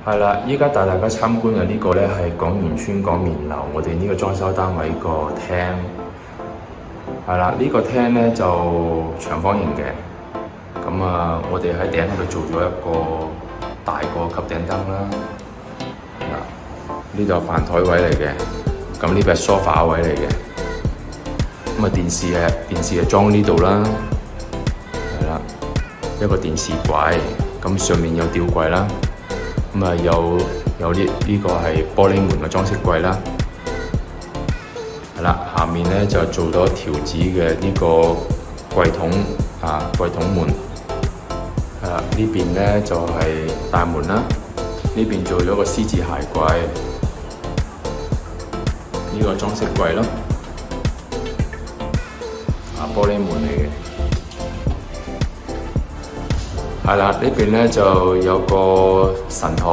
係啦，依家帶大家參觀嘅呢個咧係廣源村廣棉樓，我哋呢個裝修單位個廳。係啦，呢個廳咧就長方形嘅。咁啊，我哋喺頂度做咗一個大個吸頂燈啦。嗱，呢度係飯台位嚟嘅，咁呢邊係梳化位嚟嘅。咁啊，電視係裝呢度啦。係啦，一個電視櫃，咁上面有吊櫃啦。咁啊，有呢個係玻璃門嘅裝飾櫃啦。係啦，下面咧就做咗條子嘅呢個櫃筒櫃筒門。係啦，呢邊咧就係大門啦。呢邊做咗個獅子鞋櫃，呢個裝飾櫃咯。玻璃門嚟嘅。係啦，呢邊咧就有個神台。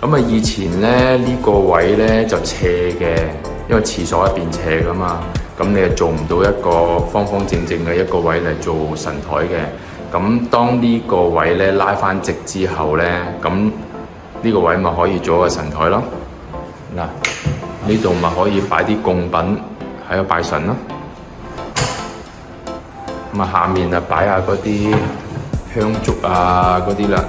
咁啊，以前咧呢個位咧就斜嘅，因為廁所一邊斜噶嘛，咁你又做唔到一個方方正正嘅一個位嚟做神台嘅。咁當呢個位咧拉翻直之後咧，咁呢個位咪可以做個神台咯。嗱，呢度咪可以擺啲供品喺度拜神咯。咁啊，下面啊擺下嗰啲香燭啊嗰啲啦。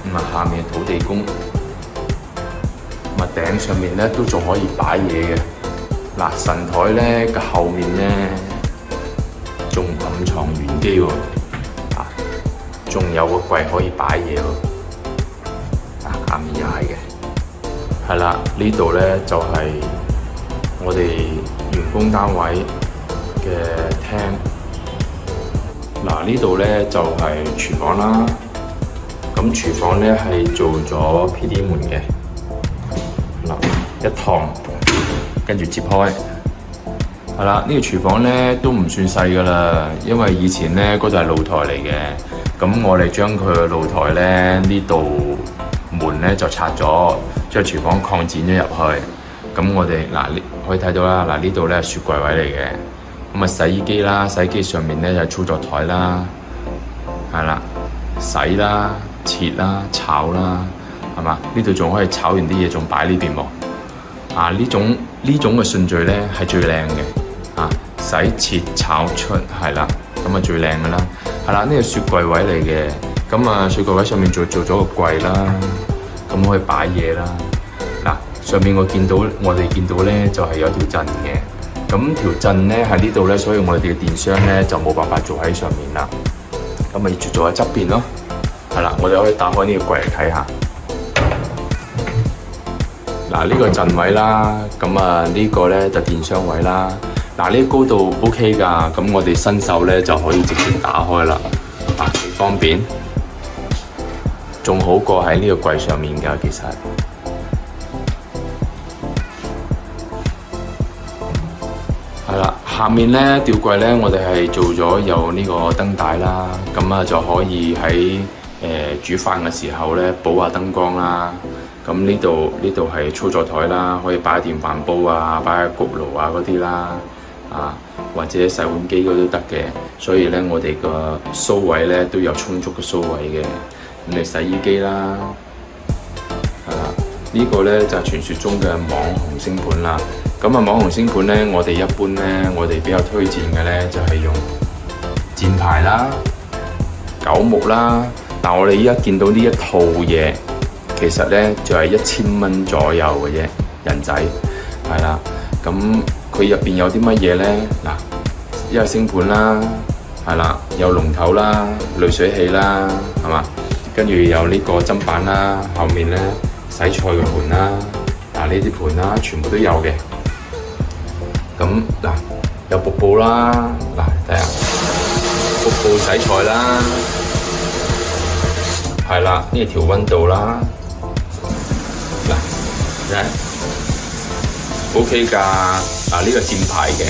咁啊，下面土地公。咁啊，頂上面咧都仲可以擺嘢嘅。嗱，神台咧嘅後面咧仲暗藏玄機喎。仲有個櫃可以擺嘢喎。下面又係嘅。係啦，呢度咧就係我哋員工單位嘅廳。嗱，呢度咧就係廚房啦。咁廚房咧係做咗 PD 門嘅。嗱，一趟跟住接開。係啦，呢個廚房咧都唔算細噶啦，因為以前咧嗰度係露台嚟嘅。咁我哋將佢嘅露台咧呢度門咧就拆咗，將廚房擴展咗入去。咁我哋可以睇到啦，呢度咧係雪櫃位嚟嘅。咁啊，洗衣機啦，洗衣機上面咧就係操作台啦。係啦，洗啦、切啦、炒啦，係嘛？呢度仲可以炒完啲嘢，仲擺呢邊喎。呢種嘅順序咧係最靚嘅。洗、切、炒、出，係啦，咁啊最靚噶啦。係啦，呢個雪櫃位嚟嘅。咁啊，雪櫃位上面做咗個櫃啦，咁可以擺嘢啦。嗱，上面我哋見到咧就係有條震嘅。咁條震咧喺呢度咧，所以我哋嘅電箱咧就冇辦法做喺上面啦。咁咪要做喺側邊咯。係啦，我哋可以打開呢個櫃嚟睇下。嗱，呢個震位啦，咁啊呢個咧就電箱位啦。嗱，呢個高度 OK 㗎，咁我哋新手咧就可以直接打開啦，幾方便，仲好過喺呢個櫃上面㗎，其實。係啦，下面咧吊櫃咧，我哋係做咗有呢個燈帶啦，咁啊就可以喺煮飯嘅時候咧補下燈光啦。咁呢度係操作台啦，可以擺電飯煲啊，擺下焗爐啊嗰啲啦，或者洗碗機嗰都得嘅。所以咧，我哋個蘇位咧都有充足嘅蘇位嘅。咁你洗衣機啦，係啦，呢個咧就係傳說中嘅網紅星盤啦。咁啊，網紅星盤咧，我哋一般咧，我哋比較推薦嘅咧就係用箭牌啦、九木啦。嗱，我哋依家見到呢一套嘢，其實咧就係1000蚊左右嘅啫，人仔係啦。咁佢入邊有啲乜嘢咧？嗱，一個星盤啦，係啦，有龍頭啦、濾水器啦，係嘛？跟住有呢個砧板啦，後面咧洗菜嘅盤啦，呢啲盤啦，全部都有嘅。咁有瀑布啦，睇下瀑布洗菜啦，係啦，呢條溫度啦，OK 㗎。呢個箭牌嘅，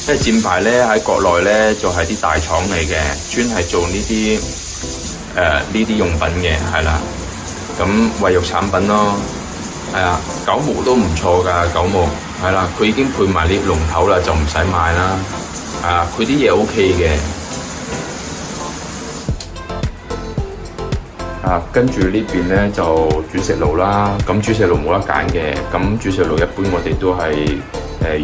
因為箭牌咧喺國內咧就係啲大廠嚟嘅，專係做呢啲用品嘅，係啦。咁衛浴產品咯，係啊，九牧都唔錯㗎，九牧係啦，佢已經配埋呢龍頭啦，就唔使買啦。佢啲嘢 OK 嘅。跟住呢邊咧就煮食爐啦，咁煮食爐冇得揀嘅，咁煮食爐一般我哋都係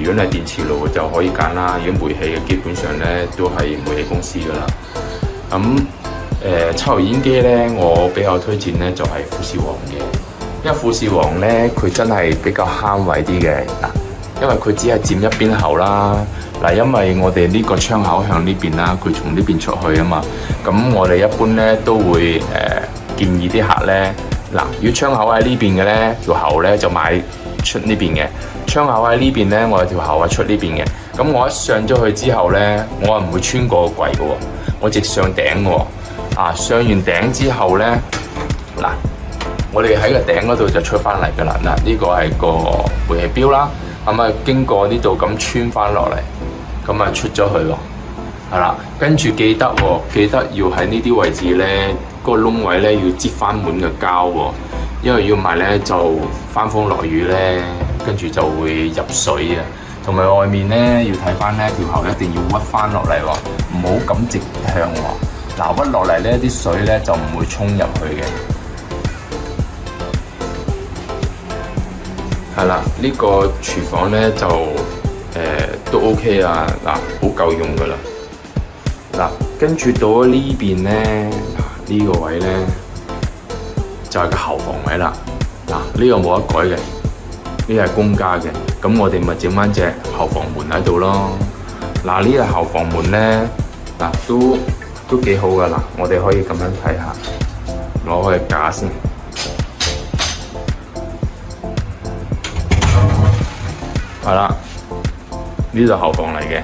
如果你係電磁爐就可以揀啦，如果煤氣嘅基本上咧都係煤氣公司噶啦。咁抽油煙機咧，我比較推薦咧就係富士皇嘅，因為富士皇咧佢真係比較慳位啲嘅嗱，因為佢只係佔一邊喉啦。嗱，因為我哋呢個窗口向呢邊啦，佢從呢邊出去啊嘛，咁我哋一般咧都會建議啲客咧，嗱，如果窗口喺呢邊嘅咧，條喉咧就買出呢邊嘅；窗口喺呢邊咧，我條喉係出呢邊嘅。咁我一上咗去之後咧，我係唔會穿過個櫃嘅喎，我直上頂嘅喎。上完頂之後咧，嗱，我哋喺個頂嗰度就出翻嚟㗎啦。嗱，呢個係個煤氣錶啦，咁啊經過呢度咁穿翻落嚟，咁啊出咗去喎，係啦。跟住記得要喺呢啲位置咧。個窿位咧要擠翻滿嘅膠喎，因為要唔係咧就翻風落雨咧，跟住就會入水啊。同埋外面咧要睇翻咧條喉一定要屈翻落嚟喎，唔好咁直向喎。嗱，屈落嚟咧啲水咧就唔會衝入去嘅。係啦，呢個廚房咧就都 OK 啊，嗱，好夠用噶啦。嗱，跟住到咗呢邊咧。呢個位咧就係個後防位啦，嗱，呢個冇得改嘅，呢個係公家嘅，咁我哋咪整翻隻後防門喺度咯。嗱，呢個後防門咧，嗱都幾好噶，嗱，我哋可以咁樣睇下，攞開架先，係啦，呢度後防嚟嘅，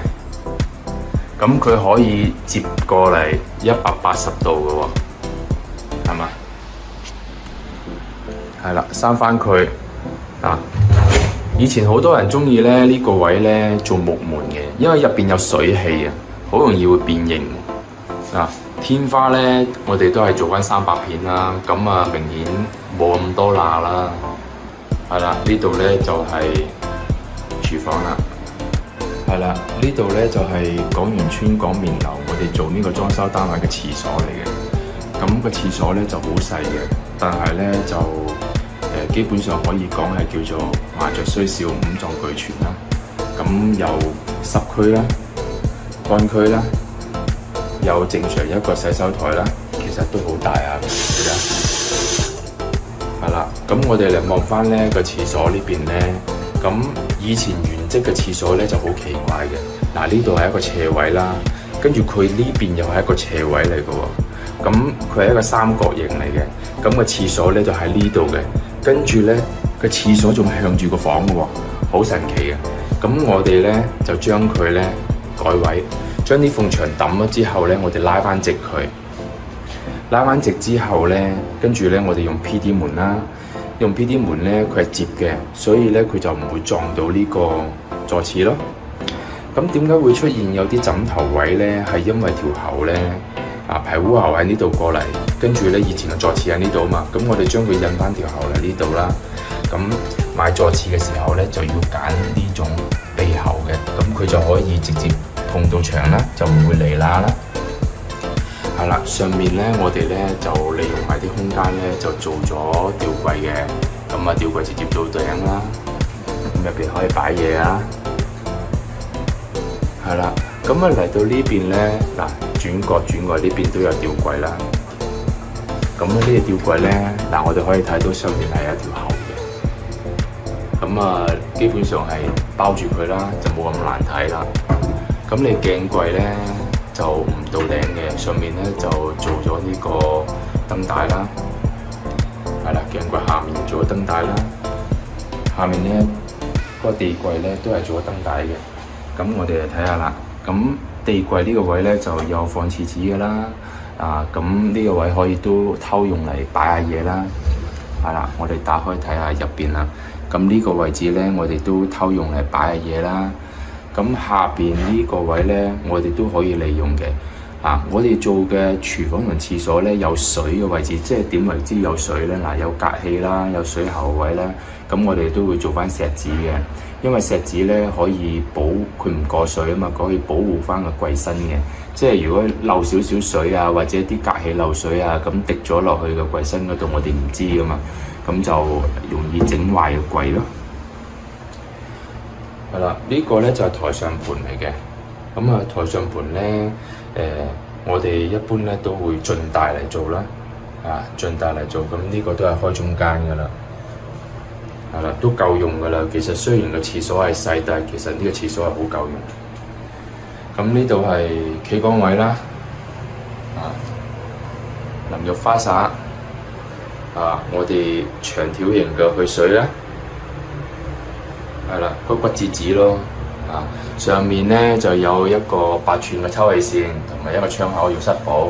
咁佢可以接過嚟180度嘅喎。係嘛？係啦，閂翻佢啊！以前好多人中意咧呢個位咧做木門嘅，因為入邊有水氣啊，好容易會變形啊。天花咧，我哋都係做翻300片啦，咁啊明顯冇咁多罅啦。係啦，呢度咧就係廚房啦。係啦，呢度咧就係廣源村廣棉樓，我哋做呢個裝修單位嘅廁所嚟嘅。咁個廁所咧就好細嘅，但係咧就基本上可以講係叫做麻雀雖小，五臟俱全啦。咁有濕區啦、乾區啦，有正常一個洗手台啦，其實都好大啊，其實係啦。咁我哋嚟望翻咧個廁所呢邊咧，咁以前原跡嘅廁所咧就好奇怪嘅。嗱，呢度係一個斜位啦，跟住佢呢邊又係一個斜位嚟嘅喎。咁佢係一個三角形嚟嘅，咁個廁所咧就喺呢度嘅，跟住咧個廁所仲向住個房嘅喎，好神奇嘅。咁我哋咧就將佢咧改位，將啲縫牆揼咗之後咧，我哋拉翻直佢，拉翻直之後咧，跟住咧我哋用 PD 門啦，用 PD 門咧佢係接嘅，所以咧佢就唔會撞到呢個座廁咯。咁點解會出現有啲枕頭位咧？係因為條喉咧。排污喉喺呢度過嚟，跟住咧以前嘅座廁喺呢度啊嘛，咁我哋將佢印翻條喉嚟呢度啦。咁買座廁嘅時候咧，就要揀呢種鼻喉嘅，咁佢就可以直接通到牆啦，就唔會離罅啦。係啦，上面咧我哋咧就利用埋啲空間咧，就做咗吊櫃嘅，咁啊吊櫃直接到頂啦，咁入邊可以擺嘢啊。係啦，咁啊嚟到呢邊咧，嗱。轉角轉外呢邊都有吊櫃啦，咁呢個吊櫃咧，嗱我哋可以睇到上面係一條喉嘅，咁啊基本上係包住佢啦，就冇咁難睇啦。咁你鏡櫃咧就唔到頂嘅，上面咧就做咗呢個燈帶啦，係啦，鏡櫃下面做咗燈帶啦，下面咧個地櫃咧都係做咗燈帶嘅。咁我哋嚟睇下啦，咁。地櫃呢個位咧就有放廁紙嘅啦，咁呢個位可以都偷用嚟擺下嘢啦，係啦，我哋打開睇下入邊啦。咁呢個位置咧，我哋都偷用嚟擺下嘢啦。咁下邊呢個位咧，我哋都可以利用嘅。我哋做嘅廚房同廁所咧有水嘅位置，即係點為之有水咧？有隔氣啦，有水喉位啦，咁我哋都會做翻石子嘅，因為錫紙咧可以佢唔過水啊嘛，可以保護翻個櫃身嘅。即係如果漏少少水啊，或者啲隔氣漏水啊，咁滴咗落去個櫃身嗰度，我哋唔知噶嘛，咁就容易整壞個櫃咯。係啦，呢個咧就係台上盤嚟嘅。咁啊，台上盤咧，我哋一般咧都會盡大嚟做啦，盡大嚟做。咁呢個都係開中間噶啦，係啦，都夠用噶啦。其實雖然個廁所係細，但係其實呢個廁所係好夠用。咁呢度係企缸位啦，淋浴花灑，我哋長條形嘅去水咧，係啦，個骨子紙咯，上面咧就有一個8寸嘅抽氣扇，同埋一個窗口浴室寶。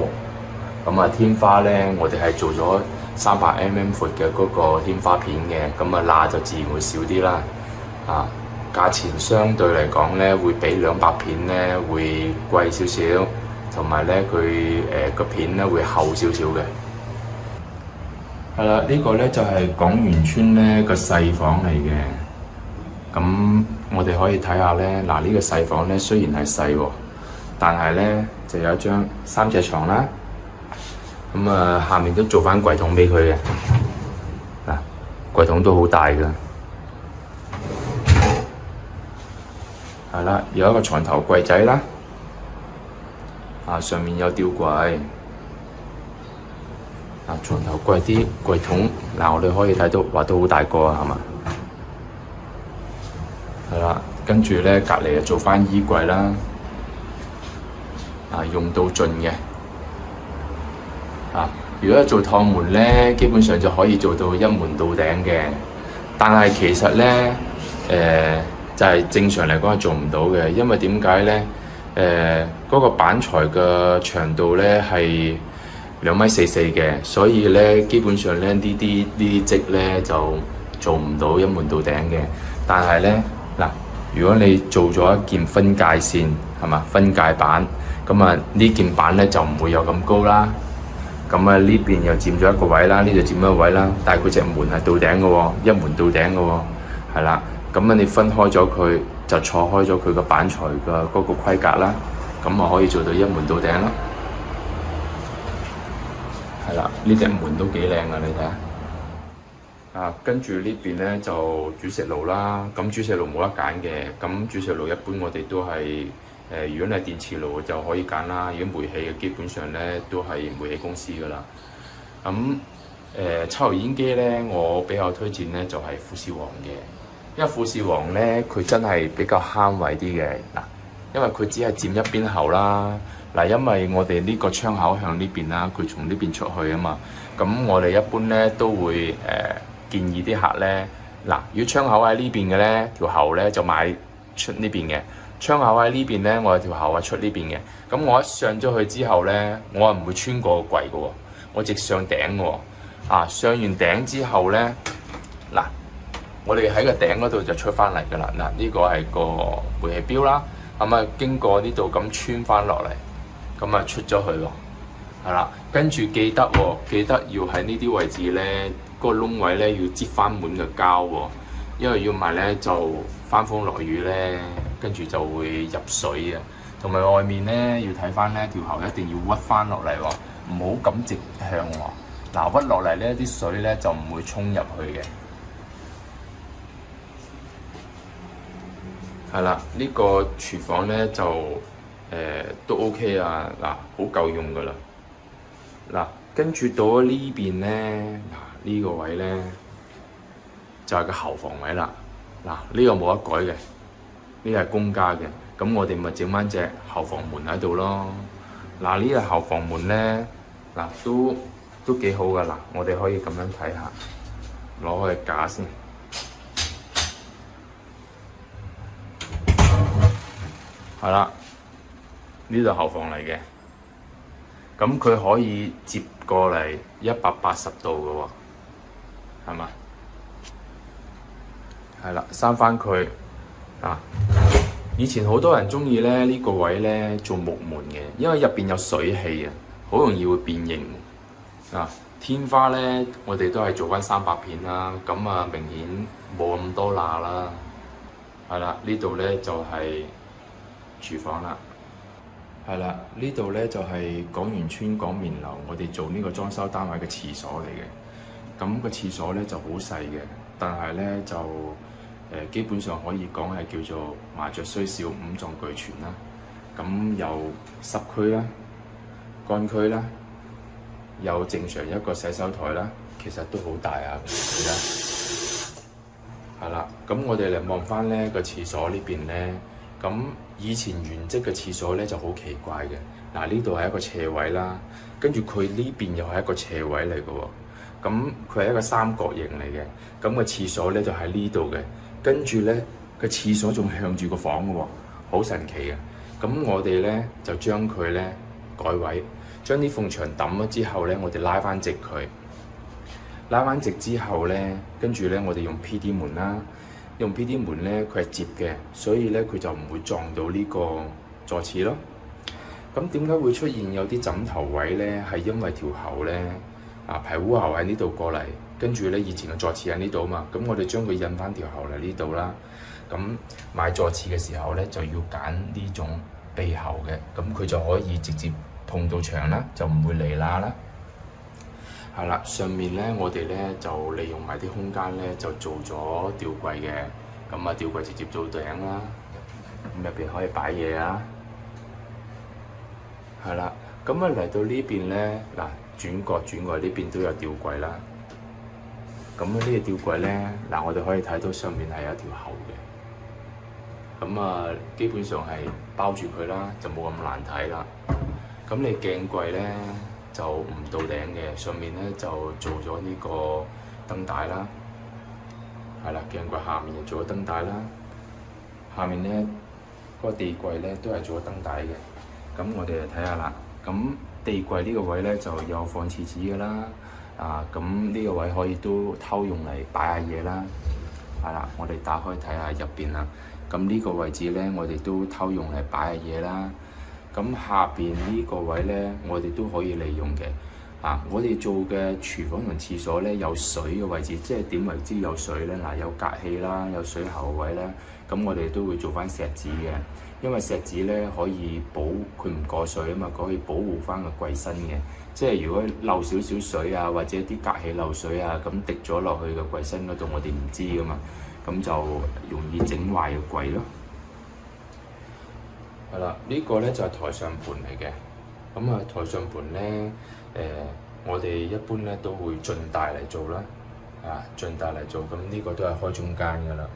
咁啊，天花咧，我哋係做咗300mm 闊嘅嗰個天花片嘅，咁啊罅就自然會少啲啦，價錢相對嚟講咧，會比200片咧會貴少少，同埋咧佢個片咧會厚少少嘅。係啦，呢個咧就係廣源村咧個細房嚟嘅。咁我哋可以睇下咧，呢個細房咧雖然係細喎，但係咧就有一張3隻床啦。咁下面都做翻櫃桶俾佢嘅。櫃桶都好大㗎。係啦，有一個床頭櫃仔啦，上面有吊櫃，床頭櫃啲櫃桶，我哋可以睇到話都好大個啊，係嘛？係啦，跟住咧隔離就做翻衣櫃啦，用到盡嘅，如果做趟門咧，基本上就可以做到一門到頂嘅，但係其實咧，就係正常嚟講係做唔到嘅，因為點解咧？嗰個板材嘅長度咧係2.44米嘅，所以咧基本上咧呢啲積咧就做唔到一門到頂嘅。但係咧如果你做咗一件分界線，係嘛，分界板，咁呢件板咧就唔會有咁高啦。咁呢邊又佔咗一個位啦，呢度佔一個位啦，但係佢隻門係到頂嘅喎，一門到頂嘅喎，係啦。咁你分開咗佢，就錯開咗佢個板材嘅嗰個規格啦，咁可以做到一門到頂啦。係啦，呢隻門都幾靚啊，你睇下。跟住呢邊咧就煮食爐啦，咁煮食爐冇得揀嘅，咁煮食爐一般我哋都係如果你係電磁爐就可以揀啦，如果煤氣嘅基本上咧都係煤氣公司噶啦。咁抽油煙機咧，我比較推薦咧就係富士皇嘅。因為富士皇咧，佢真係比較慳位啲嘅因為佢只係佔一邊喉啦。因為我哋呢個窗口向呢邊啦，佢從呢邊出去啊嘛。咁我哋一般咧都會建議啲客咧，如果窗口喺呢邊嘅咧，條喉咧就買出呢邊嘅；窗口喺呢邊咧，我條喉係出呢邊嘅。咁我一上咗去之後咧，我係唔會穿過個櫃嘅喎，我直上頂嘅喎。上完頂之後咧，我哋喺個頂嗰度就出翻嚟㗎啦。呢個係個煤氣錶啦，經過呢度咁穿翻落嚟，咁出咗去咯，係啦。跟住記得要喺呢啲位置咧，嗰個窿位咧要擠翻滿個膠喎，因為要唔係咧就翻風落雨咧，跟住就會入水啊。同埋外面咧要睇翻咧條喉一定要屈翻落嚟喎，唔好咁直向喎。屈落嚟咧啲水咧就唔會衝入去嘅。係啦，呢個廚房咧就都 OK 啊，好夠用噶啦。跟住到咗呢邊咧，呢個位咧就係個後房位啦。呢個冇得改嘅，呢個係公家嘅。咁我哋咪整翻隻後房門喺度咯。呢個後房門咧，都幾好噶。我哋可以咁樣睇下，攞開架先。係啦，呢度後房嚟嘅，咁佢可以接過嚟180度嘅喎，係嘛？係啦，閂翻佢以前好多人中意咧呢個位咧做木門嘅，因為入邊有水氣啊，好容易會變形天花咧，我哋都係做翻300片啦，咁明顯冇咁多罅啦。係啦，呢度咧就係廚房啦。係啦，呢度咧就係廣源村廣棉樓，我哋做呢個裝修單位嘅廁所嚟嘅。咁個廁所咧就好細嘅，但係咧就基本上可以講係叫做麻雀雖小，五臟俱全啦。咁有濕區啦、乾區啦，有正常一個洗手台啦，其實都好大啊！而家係啦，咁我哋嚟望翻咧個廁所呢邊咧，咁以前原跡嘅廁所咧就好奇怪嘅。嗱，呢度係一個斜位啦，跟住佢呢邊又係一個斜位嚟嘅喎。咁佢係一個三角形嚟嘅，咁個廁所咧就喺呢度嘅，跟住咧個廁所仲向住個房嘅喎，好神奇嘅。咁我哋咧就將佢咧改位，將啲縫牆揼咗之後咧，我哋拉翻直佢，拉翻直之後咧，跟住咧我哋用 PD 門啦，用 PD 門咧佢係接嘅，所以咧佢就唔會撞到呢個座廁咯。咁點解會出現有啲枕頭位咧？係因為條喉咧排污喉喺呢度過嚟，跟住咧以前嘅座廁喺呢度啊嘛，咁我哋將佢印翻條喉嚟呢度啦。咁買座廁嘅時候咧，就要揀呢種鼻喉嘅，咁佢就可以直接碰到牆啦，就唔會離罅啦。係啦，上面咧我哋咧就利用埋啲空間咧，就做咗吊櫃嘅。咁吊櫃直接做頂啦，咁入邊可以擺嘢啊。係啦，咁嚟到呢邊咧，嗱轉角轉外呢邊都有吊櫃啦。咁呢個吊櫃咧，嗱我哋可以睇到上面係有一條喉嘅。咁基本上係包住佢啦，就冇咁難睇啦。咁你鏡櫃咧就唔到頂嘅，上面咧就做咗呢個燈帶啦。係啦，鏡櫃下面又做咗燈帶啦。下面咧嗰個地櫃咧都係做咗燈帶嘅。咁我哋嚟睇下啦。咁地櫃呢個位咧就有放廁紙嘅啦。咁呢個位可以都偷用嚟擺下嘢啦。係啦，我哋打開睇下入邊啦。咁呢個位置咧，我哋都偷用嚟擺下嘢啦。咁下邊呢個位咧，我哋都可以利用嘅。我哋做嘅廚房同廁所咧，有水嘅位置，即係點為之有水咧？有隔氣啦，有水喉位啦。咁我哋都會做翻錫紙嘅，因為錫紙咧可以佢唔過水啊嘛，可以保護翻個櫃身嘅。即係如果漏少少水啊，或者啲隔氣漏水啊，咁滴咗落去個櫃身嗰度，我哋唔知噶嘛。咁就容易整壞個櫃咯。係啦，呢個咧就係台上盤嚟嘅。咁台上盤咧，我哋一般咧都會盡大嚟做啦。盡大嚟做，咁呢個都係開中間㗎啦。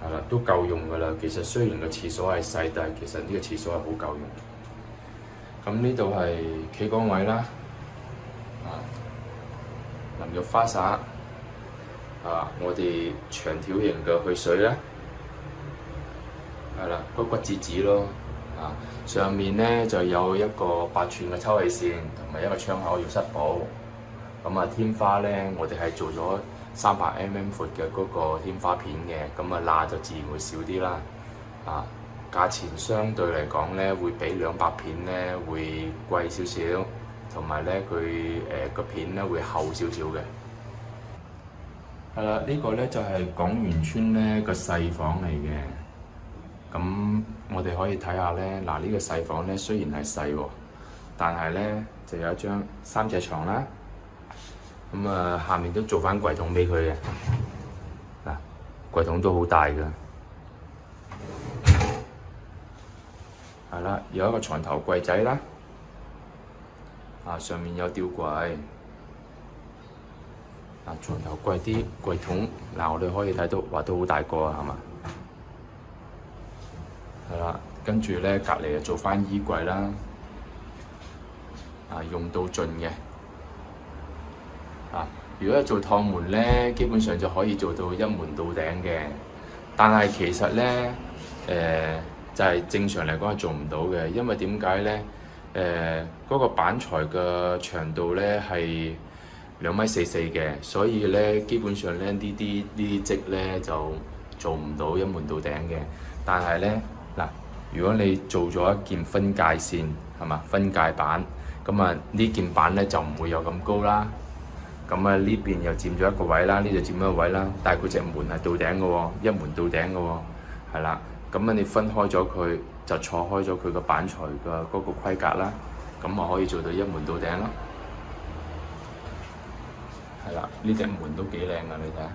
係啦，都夠用㗎啦。其實雖然個廁所係細，但係其實呢個廁所係好夠用。咁呢度係企缸位啦。淋浴花灑。我哋長條形嘅去水咧，係啦，個骨子紙咯。上面咧就有一個8寸嘅抽氣扇，同埋一個窗口浴室寶。天花咧，我哋係做咗300mm 闊嘅嗰個天花片嘅，罅就自然會少啲啦。價錢相對嚟講咧，會比200片咧會貴少少，同埋咧佢個片咧會厚少少嘅。係啦，呢個咧就係廣源村咧個細房嚟嘅。咁我哋可以睇下咧，呢個細房咧雖然係細喎，但係咧就有一張3隻床啦。下面都做翻櫃桶俾佢嘅。櫃桶都好大㗎。係啦，有一個床頭櫃仔啦。上面有吊櫃。床頭櫃啲櫃桶，我哋可以睇到，話都好大個啊，係嘛？係啦，跟住咧隔離就做翻衣櫃啦。用到盡嘅。如果係做趟門咧，基本上就可以做到一門到頂嘅。但係其實咧，就係正常嚟講係做唔到嘅，因為點解咧？嗰個板材嘅長度咧係2.44米嘅，所以咧基本上咧呢啲積咧就做唔到一門到頂嘅。但係咧如果你做咗一件分界線，係嘛，分界板，咁呢件板咧就唔會有咁高啦。咁啊呢邊又佔咗一個位啦，呢度佔咗一個位啦，但係佢隻門係到頂嘅喎，一門到頂嘅喎，係啦。咁啊你分開咗佢，就錯開咗佢個板材嘅嗰個規格啦，咁啊可以做到一門到頂咯。係啦，呢隻門都幾靚啊，你睇下。